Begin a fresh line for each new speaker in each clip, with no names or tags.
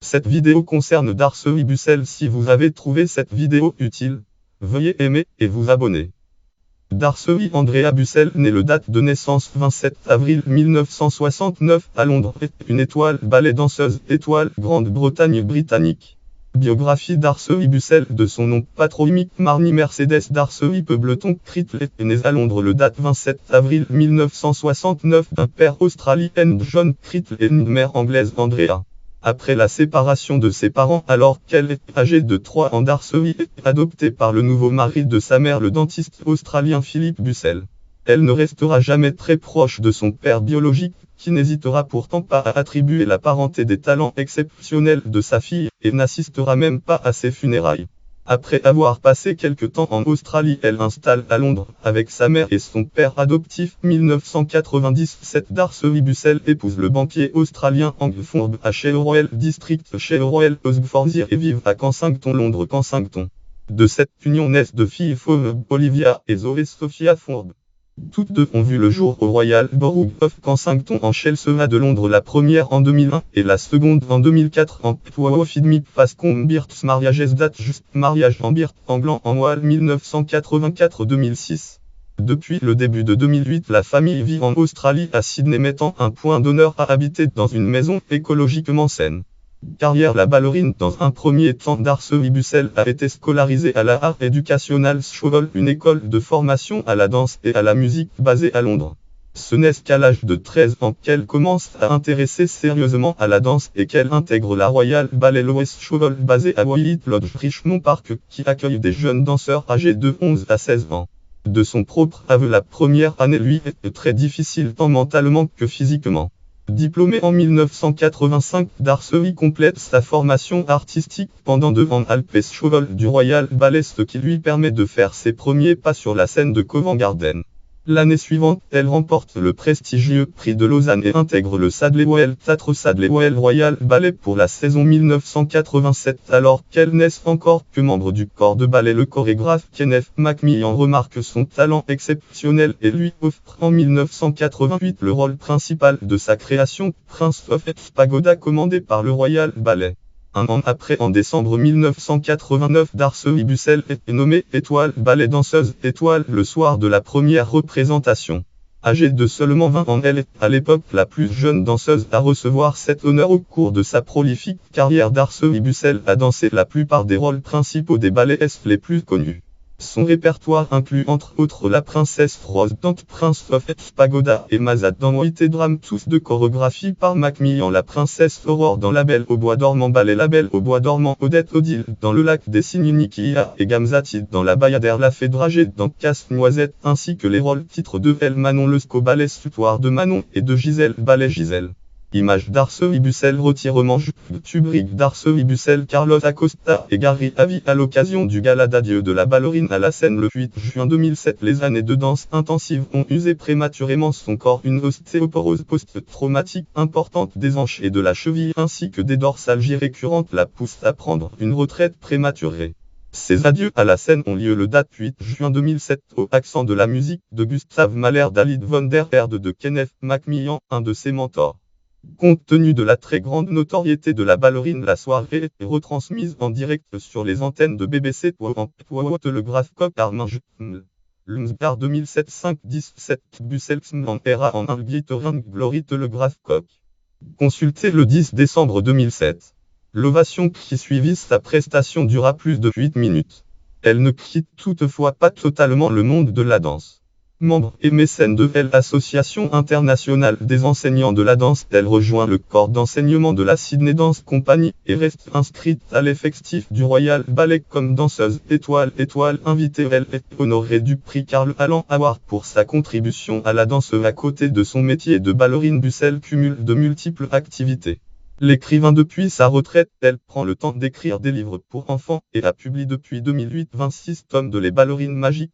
Cette vidéo concerne Darcey Bussell. Si vous avez trouvé cette vidéo utile, veuillez aimer et vous abonner. Darcey Andrea Bussell naît le date de naissance 27 avril 1969 à Londres, est une étoile ballet danseuse, étoile Grande-Bretagne britannique. Biographie Darcey Bussell. De son nom patronymique Marnie Mercedes Darcey Peubleton Crittall est née à Londres le date 27 avril 1969 d'un père australien John Crittall et une mère anglaise Andrea. Après la séparation de ses parents alors qu'elle est âgée de 3 ans, Darcey est adoptée par le nouveau mari de sa mère, le dentiste australien Philip Bussell. Elle ne restera jamais très proche de son père biologique, qui n'hésitera pourtant pas à attribuer la parenté des talents exceptionnels de sa fille, et n'assistera même pas à ses funérailles. Après avoir passé quelque temps en Australie, elle s'installe à Londres, avec sa mère et son père adoptif. 1997, Darcey Bussell épouse le banquier australien Hank Forbes à Royal District, Royal Osborne, et vivent à Kensington, Londres. Kensington. De cette union naissent deux filles, Phoebe Olivia et Zoe Sophia Forbes. Toutes deux ont vu le jour au Royal Borough of Kensington en Chelsea de Londres, la première en 2001 et la seconde en 2004 en Pwawfidmi Fascom Births Mariages Date Just Mariage en Birth Anglan en Wall 1984-2006. Depuis le début de 2008, la famille vit en Australie à Sydney, mettant un point d'honneur à habiter dans une maison écologiquement saine. Carrière. La ballerine. Dans un premier temps, Darcey Bussell a été scolarisée à la Art Educational School, une école de formation à la danse et à la musique basée à Londres. Ce n'est qu'à l'âge de 13 ans qu'elle commence à intéresser sérieusement à la danse et qu'elle intègre la Royal Ballet Lower School basée à White Lodge, Richmond Park, qui accueille des jeunes danseurs âgés de 11 à 16 ans. De son propre aveu, la première année lui est très difficile tant mentalement que physiquement. Diplômée en 1985, Darcey complète sa formation artistique pendant 2 ans à l'Alpes School du Royal Ballet, ce qui lui permet de faire ses premiers pas sur la scène de Covent Garden. L'année suivante, elle remporte le prestigieux prix de Lausanne et intègre le Sadlerwell Theatre Sadlerwell Royal Ballet pour la saison 1987, alors qu'elle n'est encore que membre du corps de ballet. Le chorégraphe Kenneth Macmillan remarque son talent exceptionnel et lui offre en 1988 le rôle principal de sa création, Prince of Pagoda, commandé par le Royal Ballet. Un an après, en décembre 1989, Darcey Bussell est nommée étoile ballet danseuse étoile le soir de la première représentation. Âgée de seulement 20 ans, elle est à l'époque la plus jeune danseuse à recevoir cet honneur au cours de sa prolifique carrière. Darcey Bussell a dansé la plupart des rôles principaux des ballets les plus connus. Son répertoire inclut entre autres La Princesse Rose dans Prince of Pagoda et Mazad dans White Drum, tous de chorégraphie par Macmillan. La Princesse Aurore dans La Belle au Bois dormant Ballet, La Belle au Bois dormant Odette Odile dans Le Lac des Cygnes, Nikia et Gamzati dans La Bayadère, La Fée Dragée dans Casse-Noisette, ainsi que les rôles titres de Elle Manon Lescaut Ballet Tutoire de Manon et de Gisèle Ballet Gisèle. Image Darcey Bussell retirement Tubric Darcey Bussell Carlos Acosta et Gary Avi à l'occasion du gala d'adieu de la ballerine à la scène le 8 juin 2007. Les années de danse intensive ont usé prématurément son corps. Une ostéoporose post-traumatique importante des hanches et de la cheville ainsi que des dorsalgies récurrentes la poussent à prendre une retraite prématurée. Ses adieux à la scène ont lieu le date 8 juin 2007 au Accent de la musique de Gustav Mahler, d'Alid von der Erde de Kenneth Macmillan, un de ses mentors. Compte tenu de la très grande notoriété de la ballerine, la soirée est retransmise en direct sur les antennes de BBC Telegraph Cop Armin Lumsgar 2007 5-17 Busselsm en era en un Glittering Glory Telegraph Cop. Consulté le 10 décembre 2007. L'ovation qui suivit sa prestation dura plus de 8 minutes. Elle ne quitte toutefois pas totalement le monde de la danse. Membre et mécène de l'Association internationale des enseignants de la danse, elle rejoint le corps d'enseignement de la Sydney Dance Company et reste inscrite à l'effectif du Royal Ballet comme danseuse étoile invitée. Elle est honorée du prix Karl Allen Award pour sa contribution à la danse. À côté de son métier de ballerine, Bussell cumule de multiples activités. L'écrivain depuis sa retraite, elle prend le temps d'écrire des livres pour enfants et a publié depuis 2008 26 tomes de Les ballerines magiques,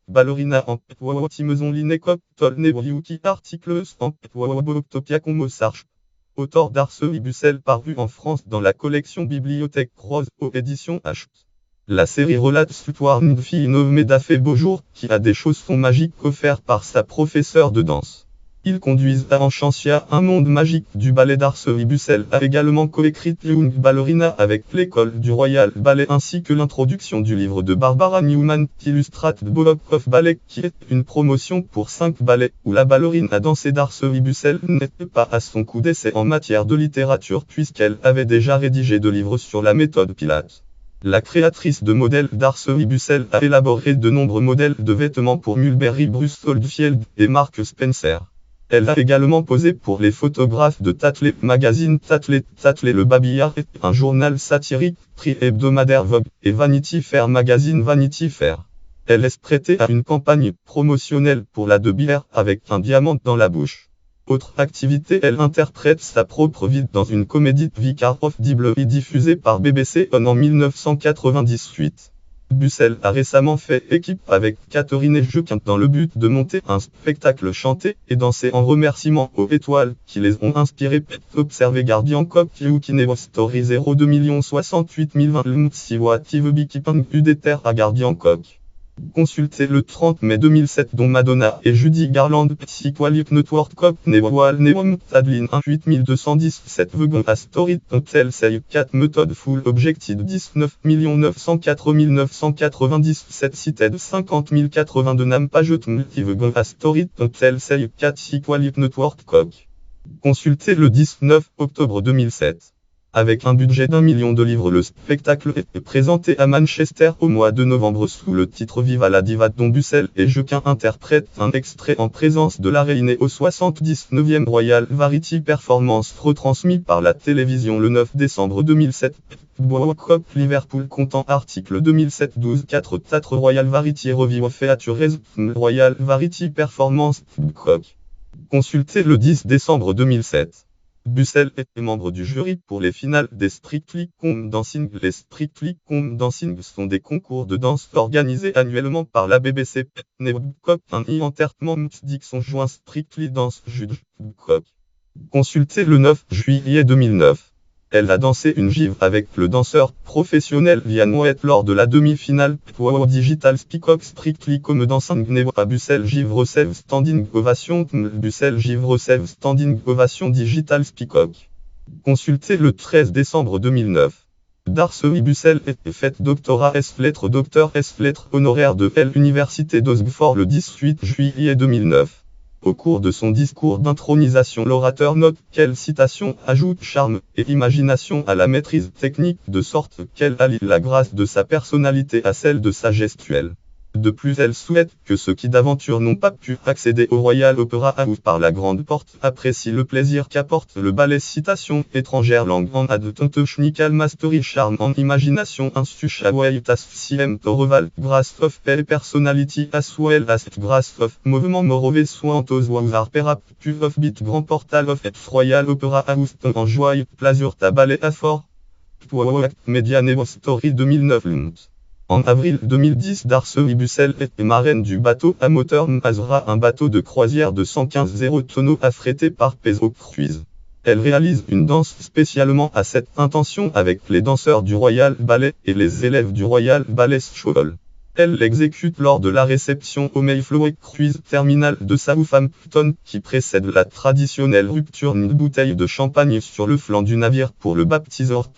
Ballerina en Timeson Linekop, Tolnebryuki articles en Octopia Sarch. Auteur Darcey Bussell paru en France dans la collection Bibliothèque Rose aux éditions H. La série relate l'histoire d'une fille nommée Daphé Beaujour qui a des chaussons magiques offerts par sa professeure de danse. Ils conduisent à Enchantia, un monde magique du ballet d'Arcery. Bussell a également coécrit Young Ballerina avec l'école du Royal Ballet ainsi que l'introduction du livre de Barbara Newman qui illustre The Book of Ballet qui est une promotion pour 5 ballets où la ballerine a dansé d'Arcery. Bussell n'était pas à son coup d'essai en matière de littérature puisqu'elle avait déjà rédigé 2 livres sur la méthode Pilates. La créatrice de modèles d'Arcery Bussell a élaboré de nombreux modèles de vêtements pour Mulberry, Bruce Oldfield et Mark Spencer. Elle a également posé pour les photographes de Tatley Magazine, Tatley le Babillard est un journal satirique, prix hebdomadaire Vogue, et Vanity Fair Magazine Vanity Fair. Elle est prêtée à une campagne promotionnelle pour la de bière avec un diamant dans la bouche. Autre activité, elle interprète sa propre vie dans une comédie Vicar of Dibley diffusée par BBC One en 1998. Bussell a récemment fait équipe avec Catherine Jequin dans le but de monter un spectacle chanté et dansé en remerciement aux étoiles qui les ont inspirés. Observez Guardian Cop You Kinevo Story 02 068 020 Siwa Tive Keeping Udeter à Guardian Cop. Consultez le 30 mai 2007 dont Madonna et Judy Garland Psychwalik Network Cop Newal Neom Tadlin 18217 Vegan a Story Tel Say 4 Method Full Objective 19 904 997 Cited 50 082 Nam Page Vegan a Story Tel Say 4 Psychwalik Network Cop. Consultez le 19 octobre 2007. Avec un budget d'1 million de livres, le spectacle est présenté à Manchester au mois de novembre sous le titre Viva la Diva dont Bussell et Jequin interprètent un extrait en présence de la réinée au 79e Royal Variety Performance retransmis par la télévision le 9 décembre 2007. Cop Liverpool comptant article 2007-12-4 Tatre Royal Variety Review Features Royal Variety Performance Cop. Consultez le 10 décembre 2007. Bussell est membre du jury pour les finales des Strictly Come Dancing. Les Strictly Come Dancing sont des concours de danse organisés annuellement par la BBC. Cop un entertainment Dixon joint Strictly Dance Judge Cop. Consultez le 9 juillet 2009. Elle a dansé une gifle avec le danseur professionnel Liam White lors de la demi-finale Power Digital Peacock Strictly Come Dancing. À Bussell Givre receive standing ovation. Bussell Givre receive standing ovation Digital Peacock. Consultez le 13 décembre 2009. D'Arcery Bussell est faite doctorat S lettres docteur S lettres honoraire de l'Université d'Oxford le 18 juillet 2009. Au cours de son discours d'intronisation, l'orateur note qu'elle citation ajoute charme et imagination à la maîtrise technique de sorte qu'elle allie la grâce de sa personnalité à celle de sa gestuelle. De plus, elle souhaite que ceux qui d'aventure n'ont pas pu accéder au Royal Opera House par la grande porte apprécient le plaisir qu'apporte le ballet. Citation étrangère langue en adtonte schnical mastery charme en imagination insuchawaitas cm toreval grace of pay personality as well as grace of mouvement morove sointos wazar perap pu of bit grand portal of Royal Opera House en joie pleasure ta ballet à fort. Media Nevo Story 2009 En avril 2010, D'Arcery Bussell est marraine du bateau à moteur Mazra, un bateau de croisière de 115 000 tonneaux affrété par Peso Cruise. Elle réalise une danse spécialement à cette intention avec les danseurs du Royal Ballet et les élèves du Royal Ballet School. Elle l'exécute lors de la réception au Mayflower Cruise Terminal de Southampton qui précède la traditionnelle rupture d'une bouteille de champagne sur le flanc du navire pour le baptiseur.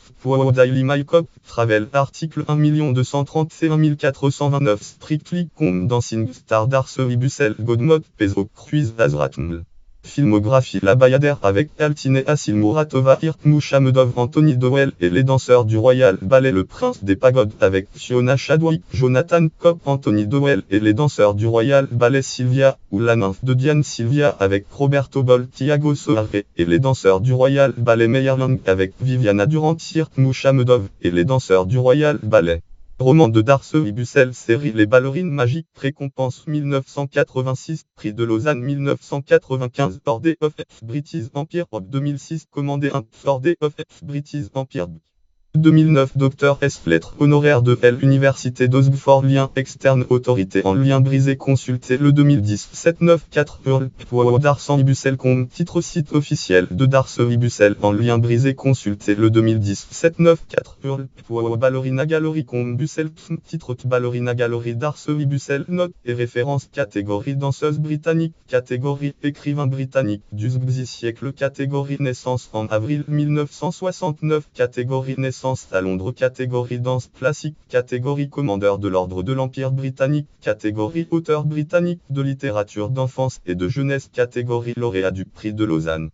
Daily Mail Cop Travel article 1 231 429 Strictly Come Dancing Star D'Arcery Bussell Godmode Peso Cruise Azratml. Filmographie La Bayadère avec Altine Asil Muratova Irtmouchamedov Anthony Dowell et les danseurs du Royal Ballet Le Prince des Pagodes avec Fiona Chadwick Jonathan Cobb Anthony Dowell et les danseurs du Royal Ballet Sylvia ou la nymphe de Diane Sylvia avec Roberto Ball Thiago Soare et les danseurs du Royal Ballet Meyerland avec Viviana Durant Irtmouchamedov et les danseurs du Royal Ballet. Roman de D'Arcery Bussell série Les Ballerines Magiques récompense 1986 Prix de Lausanne 1995 Order of British Empire 2006 Commandé 1 Order of British Empire 2009 Dr S. Lettres honoraire de l'Université d'Oxford. Lien externe autorité en lien brisé. Consultez le 2010 794 Hurl Darsan Ibusel.com. Titre site officiel de Darse Ibusel en lien brisé. Consultez le 2010 794 Hurl Ballerina Gallery.com. Bussel. Titre Ballerina Gallery Darse Ibusel. Note et référence. Catégorie danseuse britannique. Catégorie écrivain britannique du siècle. Catégorie naissance en avril 1969. Catégorie naissance à Londres. Catégorie danse classique. Catégorie commandeur de l'ordre de l'Empire britannique. Catégorie auteur britannique de littérature d'enfance et de jeunesse. Catégorie lauréat du prix de Lausanne.